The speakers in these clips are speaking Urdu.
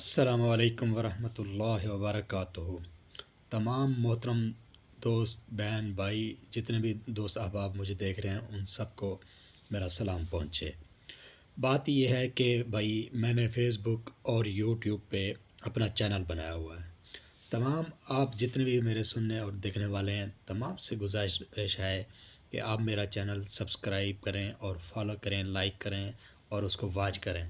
السلام علیکم ورحمۃ اللہ وبرکاتہ۔ تمام محترم دوست بہن بھائی جتنے بھی دوست احباب مجھے دیکھ رہے ہیں ان سب کو میرا سلام پہنچے۔ بات یہ ہے کہ بھائی میں نے فیس بک اور یوٹیوب پہ اپنا چینل بنایا ہوا ہے۔ تمام آپ جتنے بھی میرے سننے اور دیکھنے والے ہیں تمام سے گزارش ہے کہ آپ میرا چینل سبسکرائب کریں اور فالو کریں، لائک کریں اور اس کو واچ کریں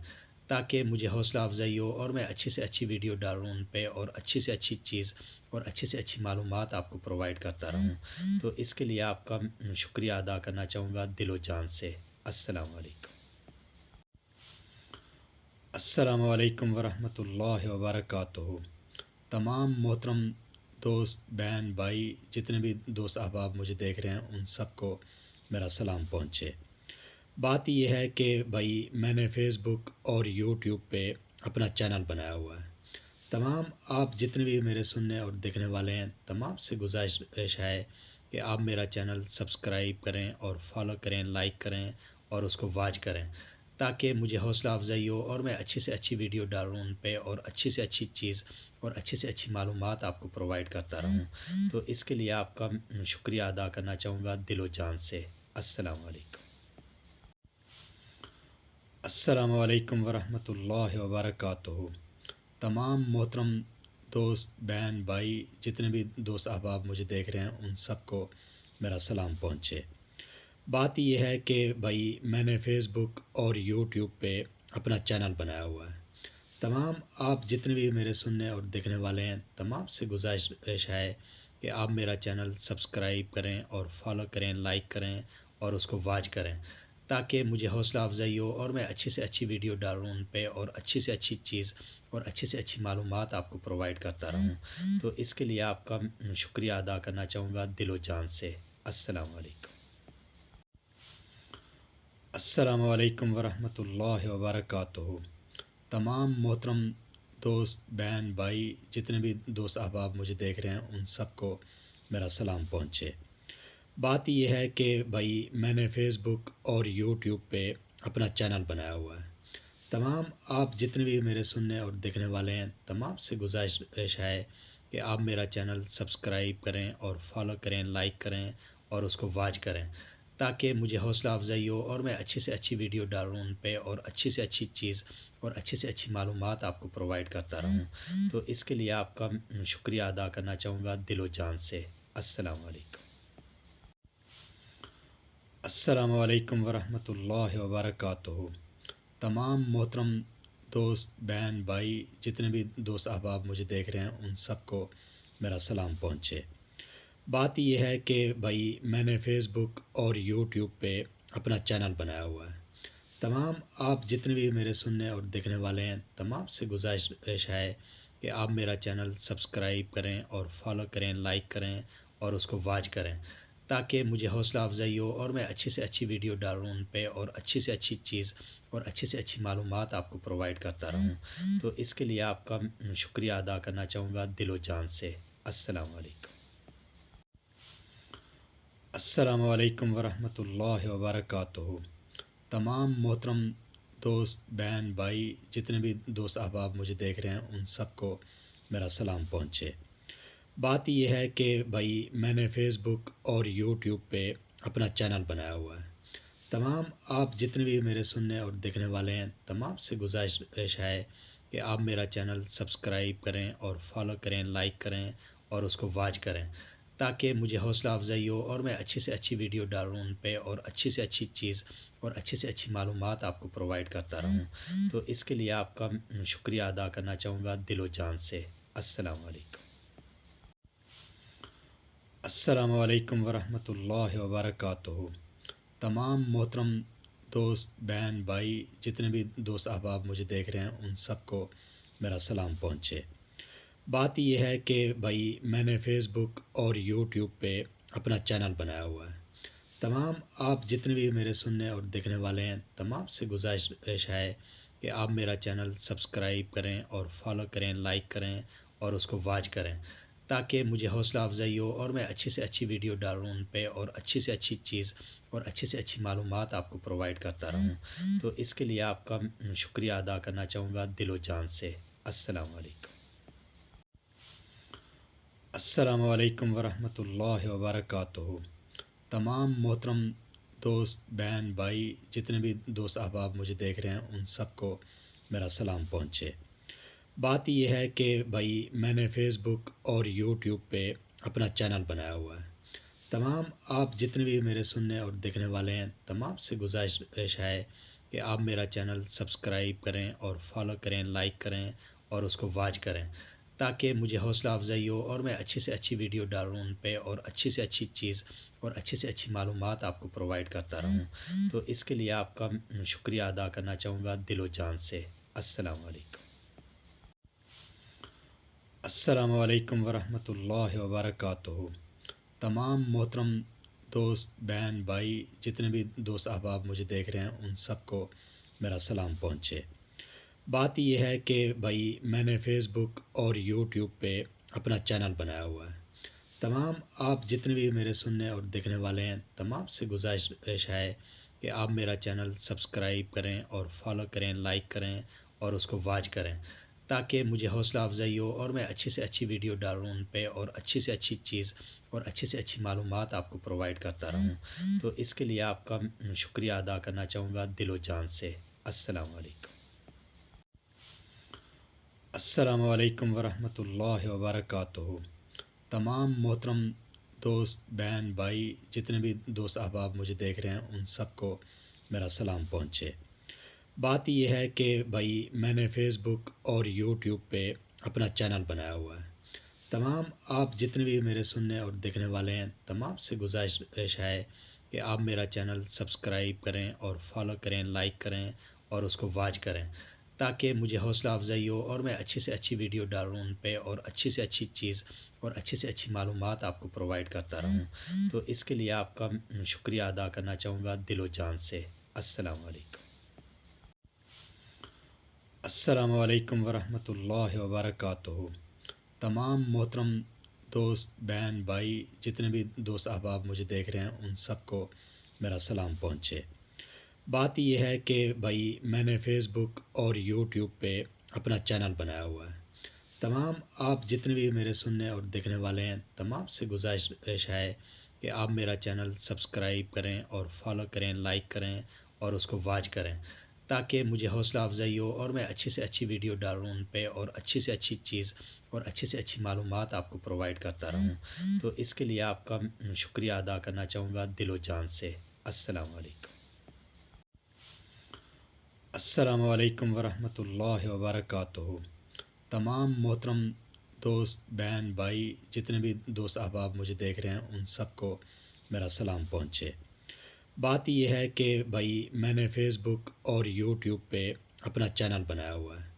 تاکہ مجھے حوصلہ افزائی ہو اور میں اچھی سے اچھی ویڈیو ڈالوں ان پہ اور اچھی سے اچھی چیز اور اچھی سے اچھی معلومات آپ کو پرووائڈ کرتا رہوں۔ تو اس کے لیے آپ کا شکریہ ادا کرنا چاہوں گا دل و جان سے۔ السلام علیکم۔ السلام علیکم ورحمۃ اللہ وبرکاتہ۔ تمام محترم دوست بہن بھائی جتنے بھی دوست احباب مجھے دیکھ رہے ہیں ان سب کو میرا سلام پہنچے۔ بات یہ ہے کہ بھائی میں نے فیس بک اور یوٹیوب پہ اپنا چینل بنایا ہوا ہے۔ تمام آپ جتنے بھی میرے سننے اور دیکھنے والے ہیں تمام سے گزارش ہے کہ آپ میرا چینل سبسکرائب کریں اور فالو کریں، لائک کریں اور اس کو واچ کریں تاکہ مجھے حوصلہ افزائی ہو اور میں اچھی سے اچھی ویڈیو ڈالوں ان پہ اور اچھی سے اچھی چیز اور اچھی سے اچھی معلومات آپ کو پرووائڈ کرتا رہوں۔ تو اس کے لیے آپ کا شکریہ ادا کرنا چاہوں گا دل و جان سے۔ السلام علیکم۔ السلام علیکم ورحمۃ اللہ وبرکاتہ۔ تمام محترم دوست بہن بھائی جتنے بھی دوست احباب مجھے دیکھ رہے ہیں ان سب کو میرا سلام پہنچے۔ بات یہ ہے کہ بھائی میں نے فیس بک اور یوٹیوب پہ اپنا چینل بنایا ہوا ہے۔ تمام آپ جتنے بھی میرے سننے اور دیکھنے والے ہیں تمام سے گزارش ہے کہ آپ میرا چینل سبسکرائب کریں اور فالو کریں، لائک کریں اور اس کو واچ کریں تاکہ مجھے حوصلہ افزائی ہو اور میں اچھی سے اچھی ویڈیو ڈالوں ان پہ اور اچھی سے اچھی چیز اور اچھی سے اچھی معلومات آپ کو پرووائڈ کرتا رہوں۔ تو اس کے لیے آپ کا شکریہ ادا کرنا چاہوں گا دل و جان سے۔ السلام علیکم۔ السلام علیکم ورحمۃ اللہ وبرکاتہ۔ تمام محترم دوست بہن بھائی جتنے بھی دوست احباب مجھے دیکھ رہے ہیں ان سب کو میرا سلام پہنچے۔ بات یہ ہے کہ بھائی میں نے فیس بک اور یوٹیوب پہ اپنا چینل بنایا ہوا ہے۔ تمام آپ جتنے بھی میرے سننے اور دیکھنے والے ہیں تمام سے گزارش ہے کہ آپ میرا چینل سبسکرائب کریں اور فالو کریں، لائک کریں اور اس کو واچ کریں تاکہ مجھے حوصلہ افزائی ہو اور میں اچھی سے اچھی ویڈیو ڈالوں ان پہ اور اچھی سے اچھی چیز اور اچھی سے اچھی معلومات آپ کو پرووائڈ کرتا رہوں۔ تو اس کے لیے آپ کا شکریہ ادا کرنا چاہوں گا دل و جان سے۔ السلام علیکم۔ السلام علیکم ورحمۃ اللہ وبرکاتہ۔ تمام محترم دوست بہن بھائی جتنے بھی دوست احباب مجھے دیکھ رہے ہیں ان سب کو میرا سلام پہنچے۔ بات یہ ہے کہ بھائی میں نے فیس بک اور یوٹیوب پہ اپنا چینل بنایا ہوا ہے۔ تمام آپ جتنے بھی میرے سننے اور دیکھنے والے ہیں تمام سے گزارش ہے کہ آپ میرا چینل سبسکرائب کریں اور فالو کریں، لائک کریں اور اس کو واچ کریں تاکہ مجھے حوصلہ افزائی ہو اور میں اچھی سے اچھی ویڈیو ڈالوں ان پہ اور اچھی سے اچھی چیز اور اچھی سے اچھی معلومات آپ کو پرووائڈ کرتا رہوں۔ تو اس کے لیے آپ کا شکریہ ادا کرنا چاہوں گا دل و جان سے۔ السلام علیکم۔ السلام علیکم ورحمۃ اللہ وبرکاتہ۔ تمام محترم دوست بہن بھائی جتنے بھی دوست احباب مجھے دیکھ رہے ہیں ان سب کو میرا سلام پہنچے۔ بات یہ ہے کہ بھائی میں نے فیس بک اور یوٹیوب پہ اپنا چینل بنایا ہوا ہے۔ تمام آپ جتنے بھی میرے سننے اور دیکھنے والے ہیں تمام سے گزارش ہے کہ آپ میرا چینل سبسکرائب کریں اور فالو کریں، لائک کریں اور اس کو واچ کریں تاکہ مجھے حوصلہ افزائی ہو اور میں اچھی سے اچھی ویڈیو ڈالوں ان پہ اور اچھی سے اچھی چیز اور اچھی سے اچھی معلومات آپ کو پرووائڈ کرتا رہوں۔ تو اس کے لیے آپ کا شکریہ ادا کرنا چاہوں گا دل و جان سے۔ السلام علیکم۔ السلام علیکم ورحمۃ اللہ وبرکاتہ۔ تمام محترم دوست بہن بھائی جتنے بھی دوست احباب مجھے دیکھ رہے ہیں ان سب کو میرا سلام پہنچے۔ بات یہ ہے کہ بھائی میں نے فیس بک اور یوٹیوب پہ اپنا چینل بنایا ہوا ہے۔ تمام آپ جتنے بھی میرے سننے اور دیکھنے والے ہیں تمام سے گزارش ہے کہ آپ میرا چینل سبسکرائب کریں اور فالو کریں، لائک کریں اور اس کو واچ کریں تاکہ مجھے حوصلہ افزائی ہو اور میں اچھی سے اچھی ویڈیو ڈالوں ان پہ اور اچھی سے اچھی چیز اور اچھی سے اچھی معلومات آپ کو پرووائڈ کرتا رہوں۔ تو اس کے لیے آپ کا شکریہ ادا کرنا چاہوں گا دل و جان سے۔ السلام علیکم۔ السلام علیکم ورحمۃ اللہ وبرکاتہ۔ تمام محترم دوست بہن بھائی جتنے بھی دوست احباب مجھے دیکھ رہے ہیں ان سب کو میرا سلام پہنچے۔ بات یہ ہے کہ بھائی میں نے فیس بک اور یوٹیوب پہ اپنا چینل بنایا ہوا ہے۔ تمام آپ جتنے بھی میرے سننے اور دیکھنے والے ہیں تمام سے گزارش ہے کہ آپ میرا چینل سبسکرائب کریں اور فالو کریں، لائک کریں اور اس کو واچ کریں تاکہ مجھے حوصلہ افزائی ہو اور میں اچھی سے اچھی ویڈیو ڈالوں ان پہ اور اچھی سے اچھی چیز اور اچھی سے اچھی معلومات آپ کو پرووائڈ کرتا رہوں۔ تو اس کے لیے آپ کا شکریہ ادا کرنا چاہوں گا دل و جان سے۔ السلام علیکم۔ السلام علیکم ورحمۃ اللہ وبرکاتہ۔ تمام محترم دوست بہن بھائی جتنے بھی دوست احباب مجھے دیکھ رہے ہیں ان سب کو میرا سلام پہنچے۔ بات یہ ہے کہ بھائی میں نے فیس بک اور یوٹیوب پہ اپنا چینل بنایا ہوا ہے۔ تمام آپ جتنے بھی میرے سننے اور دیکھنے والے ہیں تمام سے گزارش ہے کہ آپ میرا چینل سبسکرائب کریں اور فالو کریں، لائک کریں اور اس کو واچ کریں تاکہ مجھے حوصلہ افزائی ہو اور میں اچھی سے اچھی ویڈیو ڈالوں ان پہ اور اچھی سے اچھی چیز اور اچھی سے اچھی معلومات آپ کو پرووائڈ کرتا رہوں۔ تو اس کے لیے آپ کا شکریہ ادا کرنا چاہوں گا دل و جان سے۔ السلام علیکم۔ السلام علیکم ورحمۃ اللہ وبرکاتہ۔ تمام محترم دوست بہن بھائی جتنے بھی دوست احباب مجھے دیکھ رہے ہیں ان سب کو میرا سلام پہنچے۔ بات یہ ہے کہ بھائی میں نے فیس بک اور یوٹیوب پہ اپنا چینل بنایا ہوا ہے۔ تمام آپ جتنے بھی میرے سننے اور دیکھنے والے ہیں تمام سے گزارش ہے کہ آپ میرا چینل سبسکرائب کریں اور فالو کریں، لائک کریں اور اس کو واچ کریں تاکہ مجھے حوصلہ افزائی ہو اور میں اچھی سے اچھی ویڈیو ڈالوں ان پہ اور اچھی سے اچھی چیز اور اچھی سے اچھی معلومات آپ کو پرووائڈ کرتا رہوں۔ تو اس کے لیے آپ کا شکریہ ادا کرنا چاہوں گا دل و جان سے۔ السلام علیکم۔ السلام علیکم ورحمۃ اللہ وبرکاتہ۔ تمام محترم دوست بہن بھائی جتنے بھی دوست احباب مجھے دیکھ رہے ہیں ان سب کو میرا سلام پہنچے۔ بات یہ ہے کہ بھائی میں نے فیس بک اور یوٹیوب پہ اپنا چینل بنایا ہوا ہے۔ تمام آپ جتنے بھی میرے سننے اور دیکھنے والے ہیں تمام سے گزارش ہے کہ آپ میرا چینل سبسکرائب کریں اور فالو کریں، لائک کریں اور اس کو واچ کریں تاکہ مجھے حوصلہ افزائی ہو اور میں اچھی سے اچھی ویڈیو ڈالوں ان پہ اور اچھی سے اچھی چیز اور اچھی سے اچھی معلومات آپ کو پرووائڈ کرتا رہوں۔ تو اس کے لیے آپ کا شکریہ ادا کرنا چاہوں گا دل و جان سے۔ السلام علیکم۔ السلام علیکم ورحمۃ اللہ وبرکاتہ۔ تمام محترم دوست بہن بھائی جتنے بھی دوست احباب مجھے دیکھ رہے ہیں ان سب کو میرا سلام پہنچے۔ بات یہ ہے کہ بھائی میں نے فیس بک اور یوٹیوب پہ اپنا چینل بنایا ہوا ہے۔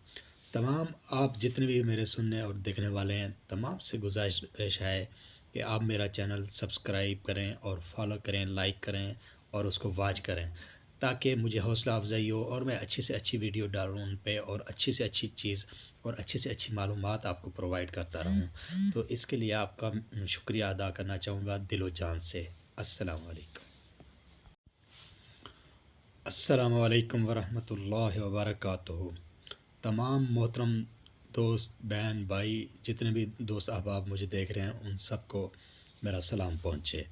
تمام آپ جتنے بھی میرے سننے اور دیکھنے والے ہیں تمام سے گزارش ہے کہ آپ میرا چینل سبسکرائب کریں اور فالو کریں، لائک کریں اور اس کو واچ کریں تاکہ مجھے حوصلہ افزائی ہو اور میں اچھی سے اچھی ویڈیو ڈالوں ان پہ اور اچھی سے اچھی چیز اور اچھی سے اچھی معلومات آپ کو پرووائڈ کرتا رہوں۔ تو اس کے لیے آپ کا شکریہ ادا کرنا چاہوں گا دل و جان سے۔ السلام علیکم۔ السلام علیکم ورحمۃ اللہ وبرکاتہ۔ تمام محترم دوست بہن بھائی جتنے بھی دوست احباب مجھے دیکھ رہے ہیں ان سب کو میرا سلام پہنچے۔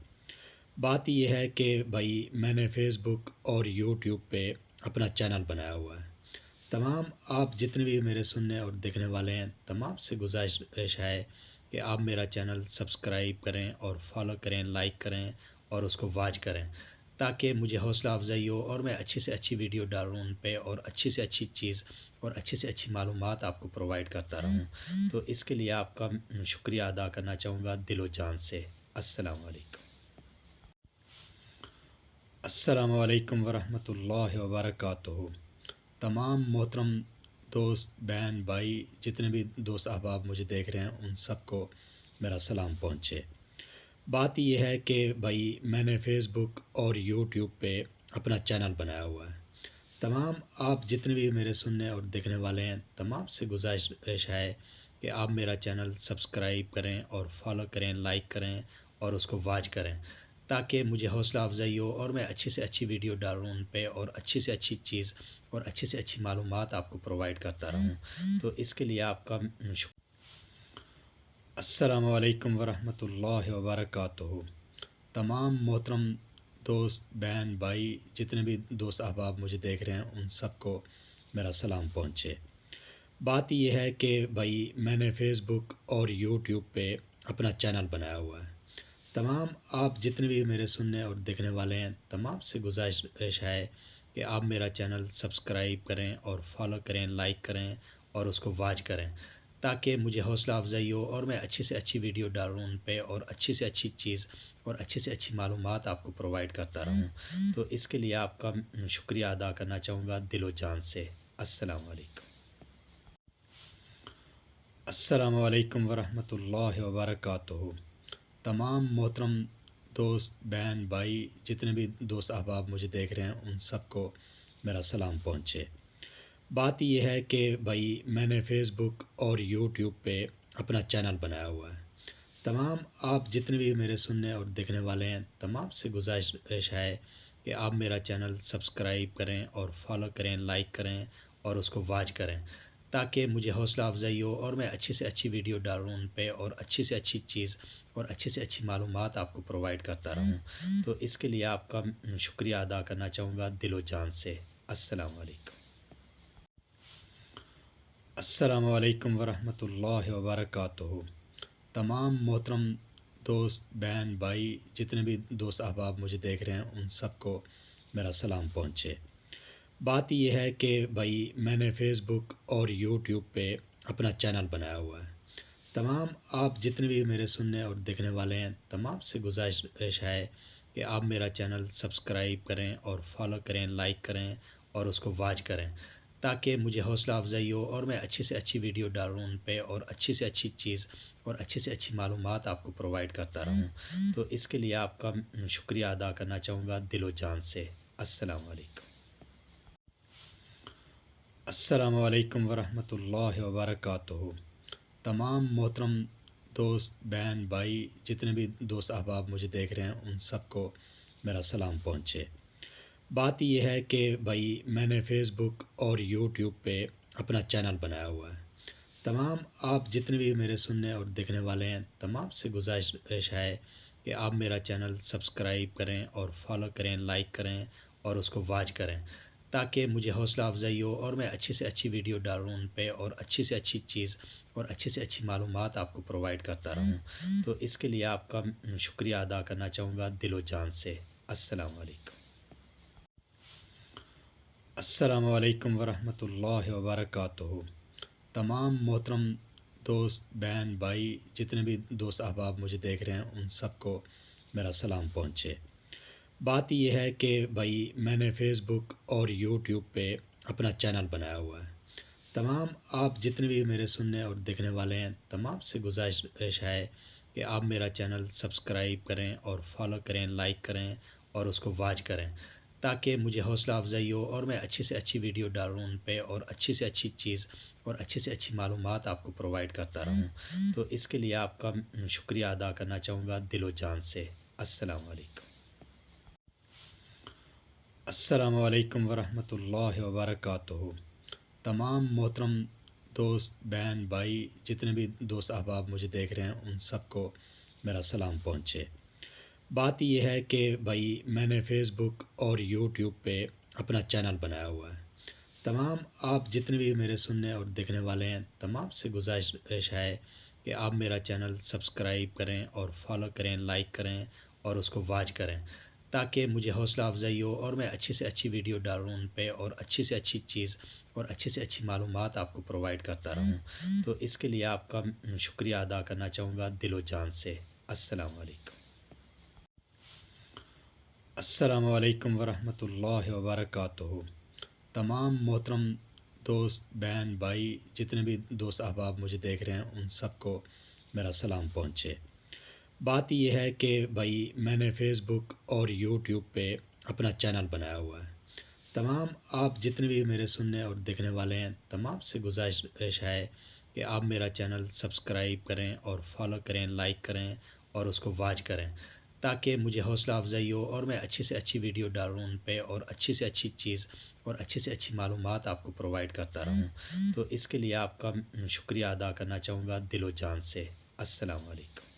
بات یہ ہے کہ بھائی میں نے فیس بک اور یوٹیوب پہ اپنا چینل بنایا ہوا ہے۔ تمام آپ جتنے بھی میرے سننے اور دیکھنے والے ہیں تمام سے گزارش ہے کہ آپ میرا چینل سبسکرائب کریں اور فالو کریں، لائک کریں اور اس کو واچ کریں تاکہ مجھے حوصلہ افزائی ہو اور میں اچھی سے اچھی ویڈیو ڈالوں ان پہ اور اچھی سے اچھی چیز اور اچھی سے اچھی معلومات آپ کو پرووائڈ کرتا رہوں۔ تو اس کے لیے آپ کا شکریہ ادا کرنا چاہوں گا دل و جان سے۔ السلام علیکم۔ السلام علیکم ورحمۃ اللہ وبرکاتہ۔ تمام محترم دوست بہن بھائی جتنے بھی دوست احباب مجھے دیکھ رہے ہیں ان سب کو میرا سلام پہنچے۔ بات یہ ہے کہ بھائی میں نے فیس بک اور یوٹیوب پہ اپنا چینل بنایا ہوا ہے۔ تمام آپ جتنے بھی میرے سننے اور دیکھنے والے ہیں تمام سے گزارش ہے کہ آپ میرا چینل سبسکرائب کریں اور فالو کریں، لائک کریں اور اس کو واچ کریں تاکہ مجھے حوصلہ افزائی ہو اور میں اچھی سے اچھی ویڈیو ڈالوں ان پہ اور اچھی سے اچھی چیز اور اچھی سے اچھی معلومات آپ کو پرووائڈ کرتا رہوں. تو اس کے لیے آپ کا السلام علیکم ورحمۃ اللہ وبرکاتہ. تمام محترم دوست بہن بھائی جتنے بھی دوست احباب مجھے دیکھ رہے ہیں ان سب کو میرا سلام پہنچے. بات یہ ہے کہ بھائی میں نے فیس بک اور یوٹیوب پہ اپنا چینل بنایا ہوا ہے. تمام آپ جتنے بھی میرے سننے اور دیکھنے والے ہیں تمام سے گزارش ہے کہ آپ میرا چینل سبسکرائب کریں اور فالو کریں، لائک کریں اور اس کو واچ کریں تاکہ مجھے حوصلہ افزائی ہو اور میں اچھی سے اچھی ویڈیو ڈالوں ان پہ اور اچھی سے اچھی چیز اور اچھی سے اچھی معلومات آپ کو پرووائڈ کرتا رہوں. تو اس کے لیے آپ کا شکریہ ادا کرنا چاہوں گا دل و جان سے. السلام علیکم. السلام علیکم ورحمۃ اللہ وبرکاتہ. تمام محترم دوست بہن بھائی جتنے بھی دوست احباب مجھے دیکھ رہے ہیں ان سب کو میرا سلام پہنچے. بات یہ ہے کہ بھائی میں نے فیس بک اور یوٹیوب پہ اپنا چینل بنایا ہوا ہے. تمام آپ جتنے بھی میرے سننے اور دیکھنے والے ہیں تمام سے گزارش ہے کہ آپ میرا چینل سبسکرائب کریں اور فالو کریں، لائک کریں اور اس کو واچ کریں تاکہ مجھے حوصلہ افزائی ہو اور میں اچھی سے اچھی ویڈیو ڈالوں ان پہ اور اچھی سے اچھی چیز اور اچھی سے اچھی معلومات آپ کو پرووائڈ کرتا رہوں. تو اس کے لیے آپ کا شکریہ ادا کرنا چاہوں گا دل و جان سے. السلام علیکم. السلام علیکم ورحمۃ اللہ وبرکاتہ. تمام محترم دوست بہن بھائی جتنے بھی دوست احباب مجھے دیکھ رہے ہیں ان سب کو میرا سلام پہنچے. بات یہ ہے کہ بھائی میں نے فیس بک اور یوٹیوب پہ اپنا چینل بنایا ہوا ہے. تمام آپ جتنے بھی میرے سننے اور دیکھنے والے ہیں تمام سے گزارش ہے کہ آپ میرا چینل سبسکرائب کریں اور فالو کریں، لائک کریں اور اس کو واچ کریں تاکہ مجھے حوصلہ افزائی ہو اور میں اچھی سے اچھی ویڈیو ڈالوں ان پہ اور اچھی سے اچھی چیز اور اچھی سے اچھی معلومات آپ کو پرووائڈ کرتا رہوں. تو اس کے لیے آپ کا شکریہ ادا کرنا چاہوں گا دل و جان سے. السلام علیکم. السلام علیکم ورحمۃ اللہ وبرکاتہ. تمام محترم دوست بہن بھائی جتنے بھی دوست احباب مجھے دیکھ رہے ہیں ان سب کو میرا سلام پہنچے. بات یہ ہے کہ بھائی میں نے فیس بک اور یوٹیوب پہ اپنا چینل بنایا ہوا ہے. تمام آپ جتنے بھی میرے سننے اور دیکھنے والے ہیں تمام سے گزارش ہے کہ آپ میرا چینل سبسکرائب کریں اور فالو کریں، لائک کریں اور اس کو واچ کریں تاکہ مجھے حوصلہ افزائی ہو اور میں اچھی سے اچھی ویڈیو ڈالوں ان پہ اور اچھی سے اچھی چیز اور اچھی سے اچھی معلومات آپ کو پرووائڈ کرتا رہوں. تو اس کے لیے آپ کا شکریہ ادا کرنا چاہوں گا دل و جان سے. السلام علیکم. السلام علیکم ورحمۃ اللہ وبرکاتہ. تمام محترم دوست بہن بھائی جتنے بھی دوست احباب مجھے دیکھ رہے ہیں ان سب کو میرا سلام پہنچے. بات یہ ہے کہ بھائی میں نے فیس بک اور یوٹیوب پہ اپنا چینل بنایا ہوا ہے. تمام آپ جتنے بھی میرے سننے اور دیکھنے والے ہیں تمام سے گزارش ہے کہ آپ میرا چینل سبسکرائب کریں اور فالو کریں، لائک کریں اور اس کو واچ کریں تاکہ مجھے حوصلہ افزائی ہو اور میں اچھی سے اچھی ویڈیو ڈالوں ان پہ اور اچھی سے اچھی چیز اور اچھی سے اچھی معلومات آپ کو پرووائڈ کرتا رہوں. تو اس کے لیے آپ کا شکریہ ادا کرنا چاہوں گا دل و جان سے. السلام علیکم. السلام علیکم ورحمۃ اللہ وبرکاتہ. تمام محترم دوست بہن بھائی جتنے بھی دوست احباب مجھے دیکھ رہے ہیں ان سب کو میرا سلام پہنچے. بات یہ ہے کہ بھائی میں نے فیس بک اور یوٹیوب پہ اپنا چینل بنایا ہوا ہے. تمام آپ جتنے بھی میرے سننے اور دیکھنے والے ہیں تمام سے گزارش ہے کہ آپ میرا چینل سبسکرائب کریں اور فالو کریں، لائک کریں اور اس کو واچ کریں تاکہ مجھے حوصلہ افزائی ہو اور میں اچھی سے اچھی ویڈیو ڈالوں ان پہ اور اچھی سے اچھی چیز اور اچھی سے اچھی معلومات آپ کو پرووائڈ کرتا رہوں. تو اس کے لیے آپ کا شکریہ ادا کرنا چاہوں گا دل و جان سے. السلام علیکم. السلام علیکم ورحمۃ اللہ وبرکاتہ. تمام محترم دوست بہن بھائی جتنے بھی دوست احباب مجھے دیکھ رہے ہیں ان سب کو میرا سلام پہنچے. بات یہ ہے کہ بھائی میں نے فیس بک اور یوٹیوب پہ اپنا چینل بنایا ہوا ہے. تمام آپ جتنے بھی میرے سننے اور دیکھنے والے ہیں تمام سے گزارش ہے کہ آپ میرا چینل سبسکرائب کریں اور فالو کریں، لائک کریں اور اس کو واچ کریں تاکہ مجھے حوصلہ افزائی ہو اور میں اچھی سے اچھی ویڈیو ڈالوں ان پہ، اور اچھی سے اچھی چیز اور اچھی سے اچھی معلومات آپ کو پرووائڈ کرتا رہوں۔ تو اس کے لیے آپ کا شکریہ ادا کرنا چاہوں گا دل و جان سے۔ السلام علیکم۔